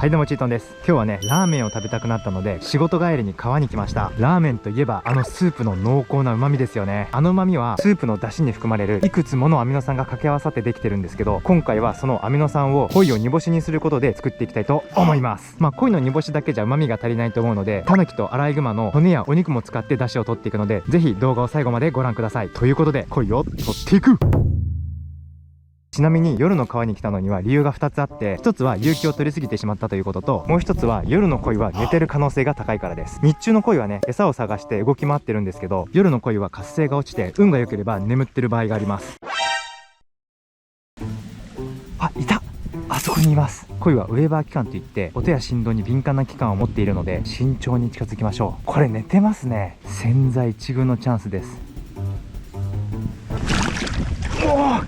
はいどうもチートンです。今日はねラーメンを食べたくなったので仕事帰りに川に来ました。ラーメンといえばあのスープの濃厚な旨味ですよね。あの旨味はスープの出汁に含まれるいくつものアミノ酸が掛け合わさってできてるんですけど、今回はそのアミノ酸を鯉を煮干しにすることで作っていきたいと思います。鯉の煮干しだけじゃ旨味が足りないと思うので、タヌキとアライグマの骨やお肉も使って出汁を取っていくので、ぜひ動画を最後までご覧ください。ということで鯉を取っていく。ちなみに夜の川に来たのには理由が2つあって、1つは有給を取りすぎてしまったということと、もう1つは夜の鯉は寝てる可能性が高いからです。日中の鯉はね餌を探して動き回ってるんですけど、夜の鯉は活性が落ちて運が良ければ眠ってる場合があります。あ、いた、あそこにいます。鯉はウェーバー器官といって音や振動に敏感な器官を持っているので慎重に近づきましょう。これ寝てますね。千載一遇のチャンスです。おお、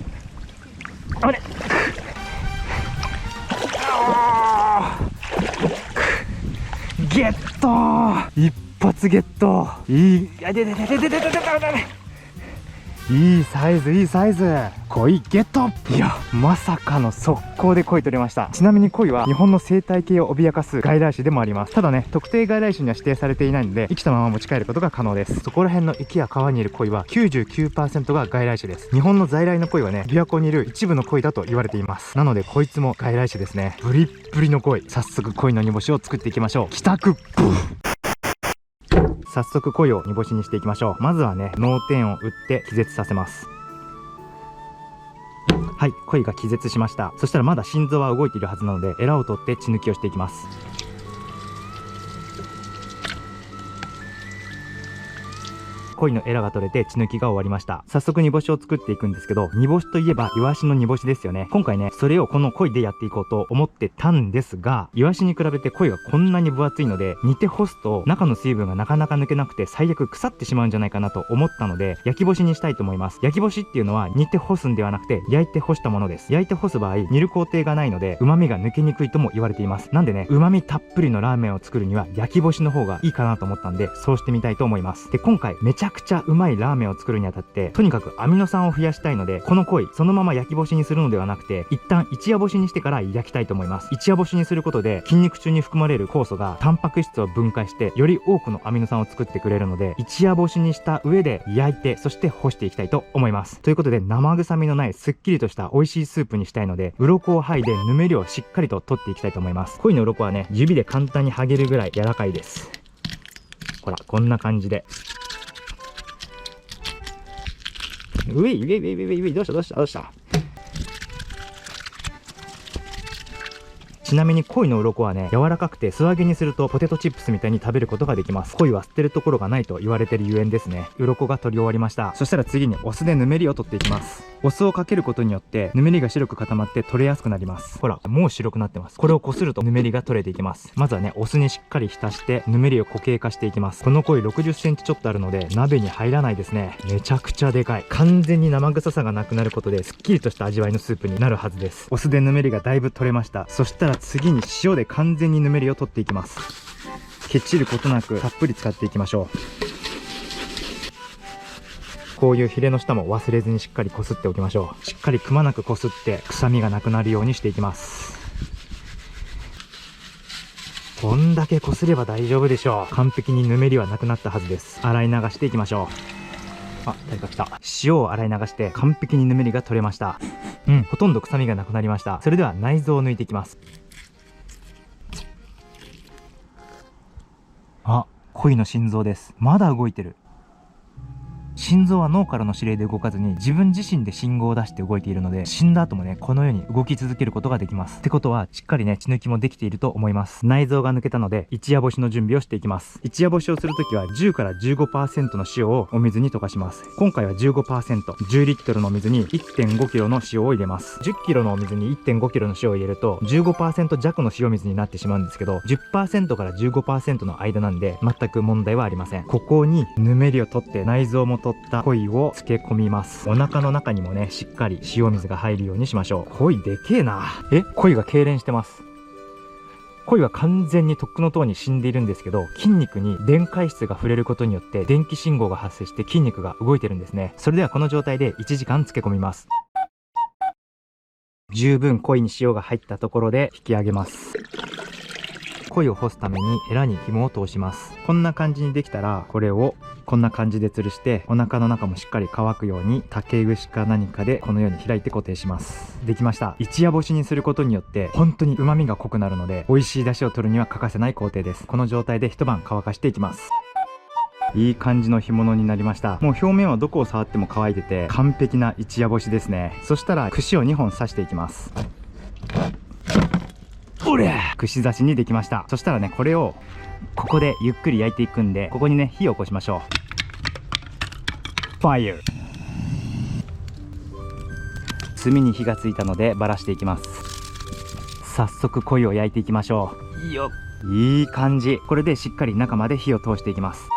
あれ、ゲットー、一発ゲット。いい、あ、でいいサイズ、いいサイズ。鯉ゲット。いや、まさかの速攻で鯉取れました。ちなみに鯉は日本の生態系を脅かす外来種でもあります。ただね、特定外来種には指定されていないので生きたまま持ち帰ることが可能です。そこら辺の池や川にいる鯉は 99% が外来種です。日本の在来の鯉はね、琵琶湖にいる一部の鯉だと言われています。なのでこいつも外来種ですね。ブリッブリの鯉。早速鯉の煮干しを作っていきましょう。帰宅ブー。早速鯉を煮干しにしていきましょう。まずはね、脳天を打って気絶させます。はい、鯉が気絶しました。そしたらまだ心臓は動いているはずなので、エラを取って血抜きをしていきます。鯉のエラが取れて血抜きが終わりました。早速煮干しを作っていくんですけど、煮干しといえばイワシの煮干しですよね。今回ねそれをこの鯉でやっていこうと思ってたんですが、イワシに比べて鯉がこんなに分厚いので、煮て干すと中の水分がなかなか抜けなくて最悪腐ってしまうんじゃないかなと思ったので、焼き干しにしたいと思います。焼き干しっていうのは煮て干すんではなくて焼いて干したものです。焼いて干す場合煮る工程がないので旨味が抜けにくいとも言われています。なんでね、旨味たっぷりのラーメンを作るには焼き干しの方がいいかなと思ったんで、そうしてみたいと思います。で、今回めちゃくちゃうまいラーメンを作るにあたって、とにかくアミノ酸を増やしたいので、この鯉そのまま焼き干しにするのではなくて、一旦一夜干しにしてから焼きたいと思います。一夜干しにすることで筋肉中に含まれる酵素がタンパク質を分解してより多くのアミノ酸を作ってくれるので、一夜干しにした上で焼いて、そして干していきたいと思います。ということで、生臭みのないすっきりとした美味しいスープにしたいので、鱗を剥いでぬめりをしっかりと取っていきたいと思います。鯉の鱗はね、指で簡単に剥げるぐらい柔らかいです。ほら、こんな感じで。ウェイウェイウェイウェイウェイ、どうしたどうしたどうした。ちなみに鯉の鱗はね、柔らかくて素揚げにするとポテトチップスみたいに食べることができます。鯉は捨てるところがないと言われてるゆえんですね。鱗が取り終わりました。そしたら次にお酢でぬめりを取っていきます。お酢をかけることによってぬめりが白く固まって取れやすくなります。ほら、もう白くなってます。これをこするとぬめりが取れていきます。まずはね、お酢にしっかり浸してぬめりを固形化していきます。この鯉60センチちょっとあるので鍋に入らないですね。めちゃくちゃでかい。完全に生臭さがなくなることですっきりとした味わいのスープになるはずです。お酢でぬめりがだいぶ取れました。そしたら次に塩で完全にぬめりを取っていきます。けちることなくたっぷり使っていきましょう。こういうヒレの下も忘れずにしっかりこすっておきましょう。しっかりくまなくこすって臭みがなくなるようにしていきます。こんだけこすれば大丈夫でしょう。完璧にぬめりはなくなったはずです。洗い流していきましょう。あ、誰か来た。塩を洗い流して完璧にぬめりが取れました。ほとんど臭みがなくなりました。それでは内臓を抜いていきます。あ、鯉の心臓です。まだ動いてる。心臓は脳からの指令で動かずに自分自身で信号を出して動いているので、死んだ後もねこのように動き続けることができます。ってことはしっかりね血抜きもできていると思います。内臓が抜けたので一夜干しの準備をしていきます。一夜干しをするときは10から 15% の塩をお水に溶かします。今回は 15%、10リットルの水に 1.5 キロの塩を入れます。10キロのお水に 1.5 キロの塩を入れると 15% 弱の塩水になってしまうんですけど、 10% から 15% の間なんで全く問題はありません。ここにぬめりを取って内臓も取った鯉を漬け込みます。お腹の中にもねしっかり塩水が入るようにしましょう。鯉でけえな。鯉が痙攣してます。鯉は完全にとっくのとうに死んでいるんですけど、筋肉に電解質が触れることによって電気信号が発生して筋肉が動いてるんですね。それではこの状態で1時間漬け込みます。十分鯉に塩が入ったところで引き上げます。鯉を干すためにエラに紐を通します。こんな感じにできたら、これをこんな感じで吊るして、お腹の中もしっかり乾くように竹串か何かでこのように開いて固定します。できました。一夜干しにすることによって本当に旨味が濃くなるので、美味しい出汁を取るには欠かせない工程です。この状態で一晩乾かしていきます。いい感じの干物になりました。もう表面はどこを触っても乾いてて完璧な一夜干しですね。そしたら串を2本刺していきます。おりゃ、串刺しにできました。そしたらね、これをここでゆっくり焼いていくんで、ここにね火を起こしましょう。ファイヤー。炭に火がついたのでバラしていきます。早速鯉を焼いていきましょう。よっ、いい感じ。これでしっかり中まで火を通していきます。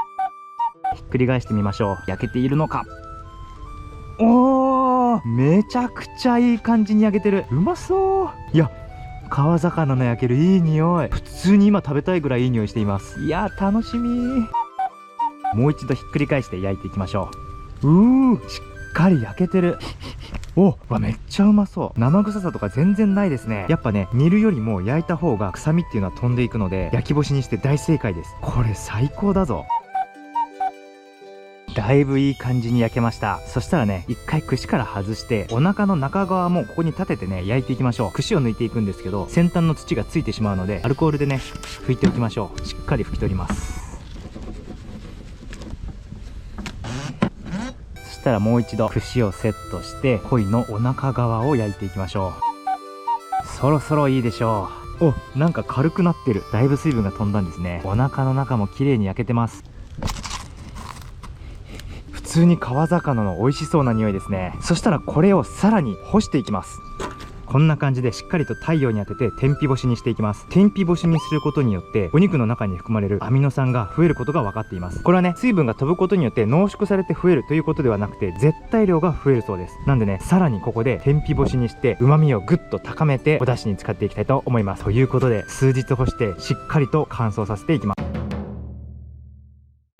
ひっくり返してみましょう。焼けているのか。おー、めちゃくちゃいい感じに焼けてる。うまそう。いや、川魚の焼けるいい匂い。普通に今食べたいぐらいいい匂いしています。いやー、楽しみ。もう一度ひっくり返して焼いていきましょう。しっかり焼けてる。めっちゃうまそう。生臭さとか全然ないですね。やっぱね、煮るよりも焼いた方が臭みっていうのは飛んでいくので、焼き干しにして大正解です。これ最高だぞ。だいぶいい感じに焼けました。そしたらね、一回串から外して、お腹の中側もここに立ててね、焼いていきましょう。串を抜いていくんですけど、先端の土がついてしまうので、アルコールでね拭いておきましょう。しっかり拭き取ります。そしたらもう一度串をセットして、鯉のお腹側を焼いていきましょう。そろそろいいでしょう。なんか軽くなってる。だいぶ水分が飛んだんですね。お腹の中も綺麗に焼けてます。普通に川魚の美味しそうな匂いですね。そしたらこれをさらに干していきます。こんな感じでしっかりと太陽に当てて天日干しにしていきます。天日干しにすることによってお肉の中に含まれるアミノ酸が増えることが分かっています。これはね、水分が飛ぶことによって濃縮されて増えるということではなくて、絶対量が増えるそうです。なんでね、さらにここで天日干しにして旨味をぐっと高めてお出汁に使っていきたいと思います。ということで、数日干してしっかりと乾燥させていきます。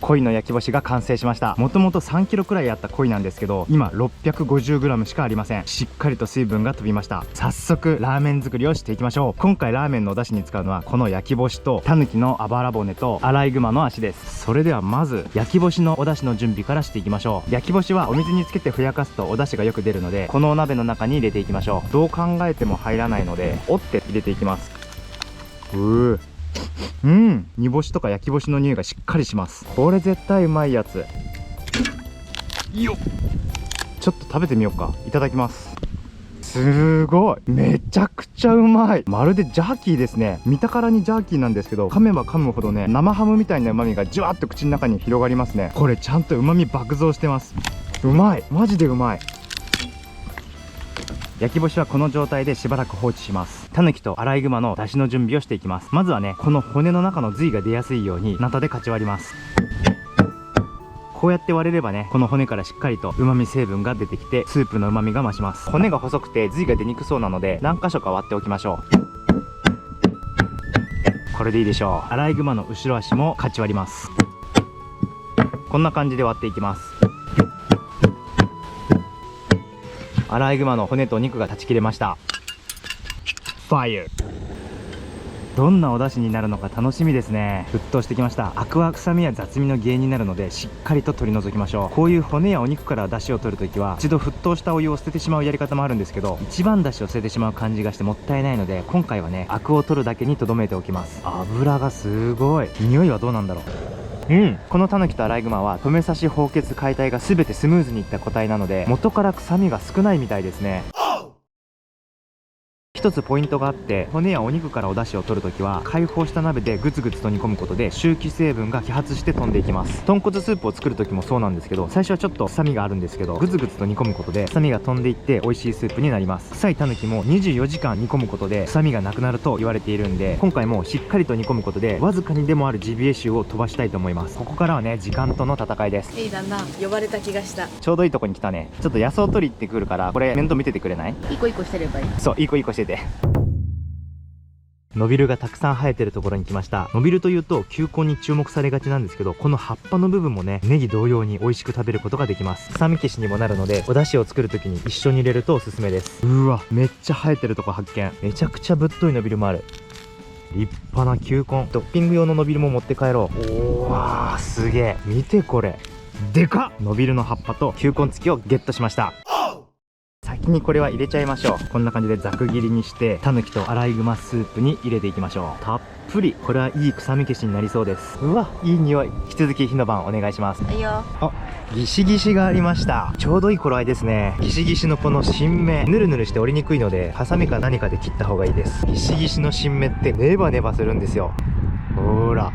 鯉の焼き干しが完成しました。もともと3キロくらいあった鯉なんですけど、今 650g しかありません。しっかりと水分が飛びました。早速ラーメン作りをしていきましょう。今回ラーメンのお出汁に使うのはこの焼き干しとタヌキのあばら骨とアライグマの足です。それではまず焼き干しのお出汁の準備からしていきましょう。焼き干しはお水につけてふやかすとお出汁がよく出るので、このお鍋の中に入れていきましょう。どう考えても入らないので折って入れていきます。煮干しとか焼き干しの匂いがしっかりします。これ絶対うまいやつよっ。ちょっと食べてみようか。いただきます。すごい、めちゃくちゃうまい。まるでジャーキーですね。見たからにジャーキーなんですけど、噛めば噛むほどね、生ハムみたいな旨味がじゅわっと口の中に広がりますね。これちゃんと旨味爆増してます。うまい、マジでうまい。焼き干しはこの状態でしばらく放置します。タヌキとアライグマの出汁の準備をしていきます。まずはね、この骨の中の髄が出やすいようにナタでかち割ります。こうやって割れればね、この骨からしっかりと旨味成分が出てきて、スープの旨味が増します。骨が細くて髄が出にくそうなので、何箇所か割っておきましょう。これでいいでしょう。アライグマの後ろ足もかち割ります。こんな感じで割っていきます。アライグマの骨と肉が断ち切れました。ファイヤー。どんなお出汁になるのか楽しみですね。沸騰してきました。アクは臭みや雑味の原因になるので、しっかりと取り除きましょう。こういう骨やお肉から出汁を取るときは、一度沸騰したお湯を捨ててしまうやり方もあるんですけど、一番出汁を捨ててしまう感じがしてもったいないので、今回はね、アクを取るだけにとどめておきます。油がすごい。匂いはどうなんだろう。このタヌキとアライグマは止め刺し放血解体が全てスムーズにいった個体なので、元から臭みが少ないみたいですね。一つポイントがあって、骨やお肉からお出汁を取るときは開放した鍋でグツグツと煮込むことで臭気成分が揮発して飛んでいきます。豚骨スープを作るときもそうなんですけど、最初はちょっと臭みがあるんですけど、グツグツと煮込むことで臭みが飛んでいって美味しいスープになります。臭いタヌキも24時間煮込むことで臭みがなくなると言われているんで、今回もしっかりと煮込むことでわずかにでもあるジビエ臭を飛ばしたいと思います。ここからはね、時間との戦いです。だんだん呼ばれた気がした。ちょうどいいとこに来たね。ちょっと野草取り行ってくるから、これ面倒見ててくれない？一個一個してればいい。そう、いい子いい子してて。ノビルがたくさん生えてるところに来ました。ノビルというと球根に注目されがちなんですけど、この葉っぱの部分もね、ネギ同様に美味しく食べることができます。臭み消しにもなるので、お出汁を作る時に一緒に入れるとおすすめです。うわ、めっちゃ生えてるとこ発見。めちゃくちゃぶっといノビルもある。立派な球根。トッピング用のノビルも持って帰ろう。おー、すげえ。見てこれ。でかっ。ノビルの葉っぱと球根付きをゲットしました。先にこれは入れちゃいましょう。こんな感じでざく切りにして、タヌキとアライグマスープに入れていきましょう。たっぷり。これはいい臭み消しになりそうです。うわ、いい匂い。引き続き火の番お願いします。はいよ。あ、ギシギシがありました。ちょうどいい頃合いですね。ギシギシのこの新芽、ぬるぬるして折りにくいので、ハサミか何かで切った方がいいです。ギシギシの新芽ってネバネバするんですよ。ほら、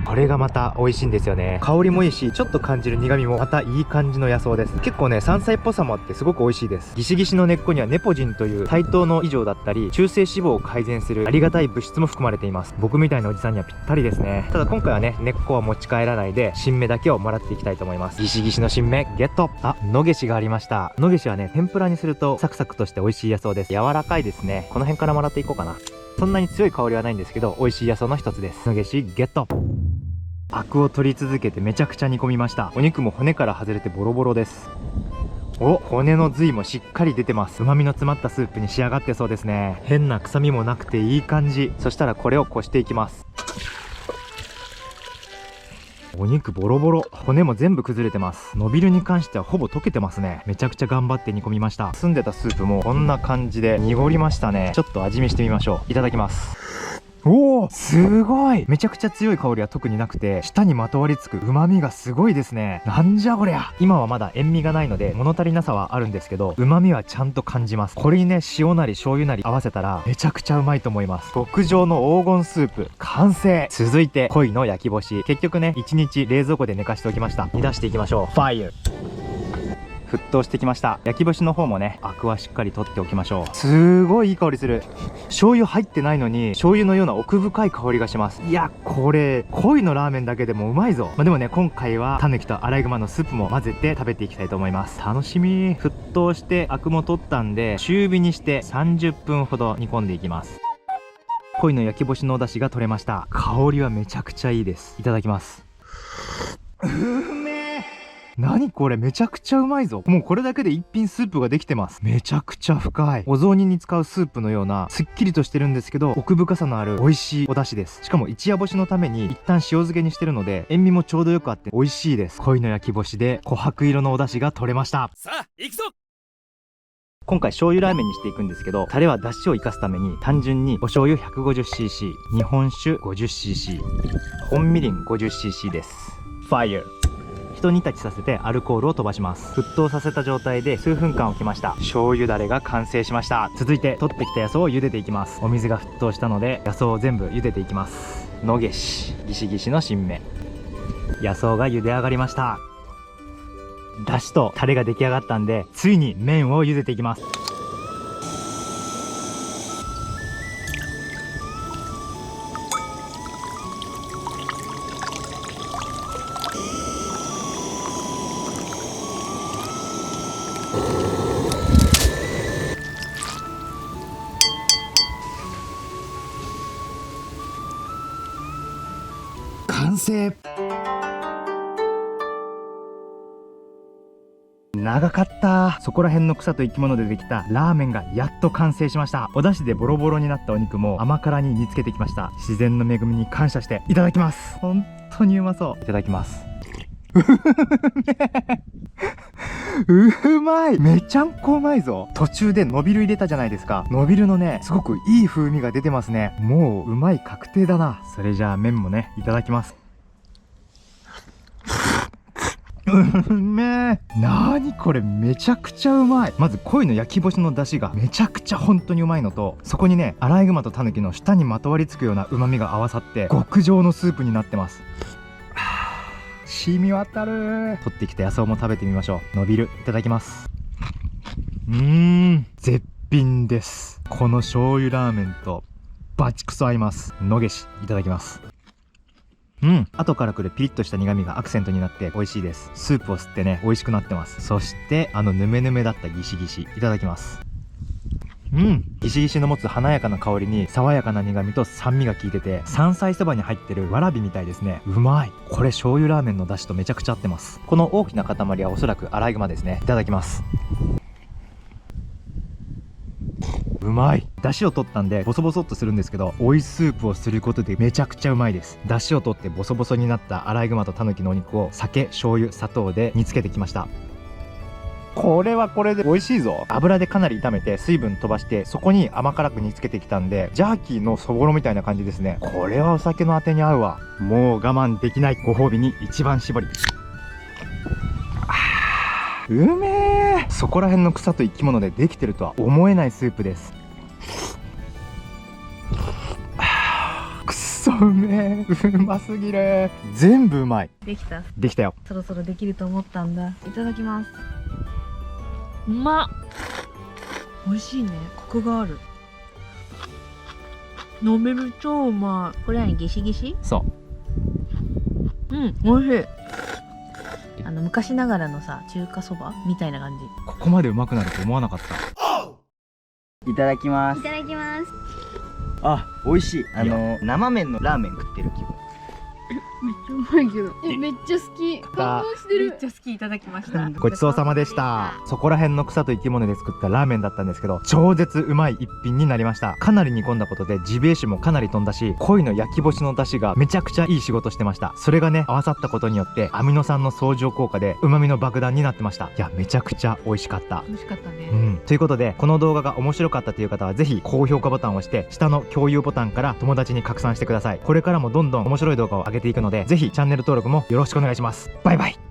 これがまた美味しいんですよね。香りもいいし、ちょっと感じる苦味もまたいい感じの野草です。結構ね、山菜っぽさもあってすごく美味しいです。ギシギシの根っこにはネポジンという対等の異常だったり中性脂肪を改善するありがたい物質も含まれています。僕みたいなおじさんにはぴったりですね。ただ今回はね、根っこは持ち帰らないで新芽だけをもらっていきたいと思います。ギシギシの新芽ゲット。あ、野ゲシがありました。野ゲシはね、天ぷらにするとサクサクとして美味しい野草です。柔らかいですね。この辺からもらっていこうかな。そんなに強い香りはないんですけど美味しい野草の一つです。野ゲシゲット。アクを取り続けてめちゃくちゃ煮込みました。お肉も骨から外れてボロボロです。お、骨の髄もしっかり出てます。旨味の詰まったスープに仕上がってそうですね。変な臭みもなくていい感じ。そしたらこれをこしていきます。お肉ボロボロ。骨も全部崩れてます。ノビルに関してはほぼ溶けてますね。めちゃくちゃ頑張って煮込みました。澄んでたスープもこんな感じで濁りましたね。ちょっと味見してみましょう。いただきます。おお、すごい。めちゃくちゃ強い香りは特になくて、舌にまとわりつく旨味がすごいですね。なんじゃこりゃ。今はまだ塩味がないので物足りなさはあるんですけど、旨味はちゃんと感じます。これにね、塩なり醤油なり合わせたらめちゃくちゃうまいと思います。極上の黄金スープ完成。続いて鯉の焼き干し。結局ね、1日冷蔵庫で寝かしておきました。煮出していきましょう。ファイヤー。沸騰してきました。焼き干しの方もね、アクはしっかり取っておきましょう。すごいいい香りする。醤油入ってないのに醤油のような奥深い香りがします。いや、これ鯉のラーメンだけでもうまいぞ。でもね、今回はタヌキとアライグマのスープも混ぜて食べていきたいと思います。楽しみ。沸騰してアクも取ったんで、中火にして30分ほど煮込んでいきます。鯉の焼き干しのお出汁が取れました。香りはめちゃくちゃいいです。いただきます。何これ、めちゃくちゃうまいぞ。もうこれだけで一品スープができてます。めちゃくちゃ深い。お雑煮に使うスープのようなすっきりとしてるんですけど奥深さのある美味しいお出汁です。しかも一夜干しのために一旦塩漬けにしてるので塩味もちょうどよくあって美味しいです。鯉の焼き干しで琥珀色のお出汁が取れました。さあ行くぞ。今回醤油ラーメンにしていくんですけど、タレは出汁を生かすために単純にお醤油 150cc、 日本酒 50cc、 本みりん 50cc です。ファイヤー。一煮立ちさせてアルコールを飛ばします。沸騰させた状態で数分間置きました。醤油だれが完成しました。続いて取ってきた野草を茹でていきます。お水が沸騰したので野草を全部茹でていきます。野ゲシ、ギシギシの新芽。野草が茹で上がりました。だしとタレが出来上がったんで、ついに麺を茹でていきます。完成。長かった。そこら辺の草と生き物でできたラーメンがやっと完成しました。お出汁でボロボロになったお肉も甘辛に煮つけてきました。自然の恵みに感謝していただきます。本当にうまそう。いただきます。うまい。めちゃんこうまいぞ。途中でノビル入れたじゃないですか。ノビルのね、すごくいい風味が出てますね。もううまい確定だな。それじゃあ麺もね、いただきます。うめえ。なーにこれ、めちゃくちゃうまい。まず鯉の焼き干しの出汁がめちゃくちゃ本当にうまいのと、そこにね、アライグマとタヌキの舌にまとわりつくような旨味が合わさって極上のスープになってます。染み渡る。取ってきた野草も食べてみましょう。伸びる。いただきます。絶品です。この醤油ラーメンとバチクソ合います。野ゲシいただきます。後から来るピリッとした苦味がアクセントになって美味しいです。スープを吸ってね、美味しくなってます。そしてヌメヌメだったギシギシいただきます。ギシギシの持つ華やかな香りに爽やかな苦味と酸味が効いてて、山菜そばに入ってるわらびみたいですね。うまい。これ醤油ラーメンの出汁とめちゃくちゃ合ってます。この大きな塊はおそらくアライグマですね。いただきます。うまい。出汁を取ったんでボソボソっとするんですけど、追いスープをすることでめちゃくちゃうまいです。出汁を取ってボソボソになったアライグマとタヌキのお肉を酒、醤油、砂糖で煮つけてきました。これはこれで美味しいぞ。油でかなり炒めて水分飛ばして、そこに甘辛く煮つけてきたんで、ジャーキーのそぼろみたいな感じですね。これはお酒のあてに合うわ。もう我慢できない。ご褒美に一番搾り。うめえ。そこら辺の草と生き物でできてるとは思えないスープです。くっそうめえ。うますぎる。全部うまい。できた。できたよ。そろそろできると思ったんだ。いただきます。うまっ。美味しいね。コクがある。飲める。超うまい。これはギシギシ？そう。うん、美味しい。昔ながらのさ、中華そばみたいな感じ。ここまでうまくなると思わなかった。いただきます。いただきます。あ、美味しい。いや生麺のラーメン食ってる気分。めっちゃうまいけど。めっちゃ好き。感動してる。めっちゃ好き。いただきました。ごちそうさまでした。そこら辺の草と生き物で作ったラーメンだったんですけど、超絶うまい一品になりました。かなり煮込んだことでジビエ臭もかなり飛んだし、鯉の焼き干しの出汁がめちゃくちゃいい仕事してました。それがね、合わさったことによってアミノ酸の相乗効果で旨味の爆弾になってました。いや、めちゃくちゃ美味しかった。美味しかったね。ということで、この動画が面白かったという方はぜひ高評価ボタンを押して下の共有ボタンから友達に拡散してください。これからもどんどん面白い動画を上げていくので、ぜひチャンネル登録もよろしくお願いします。バイバイ。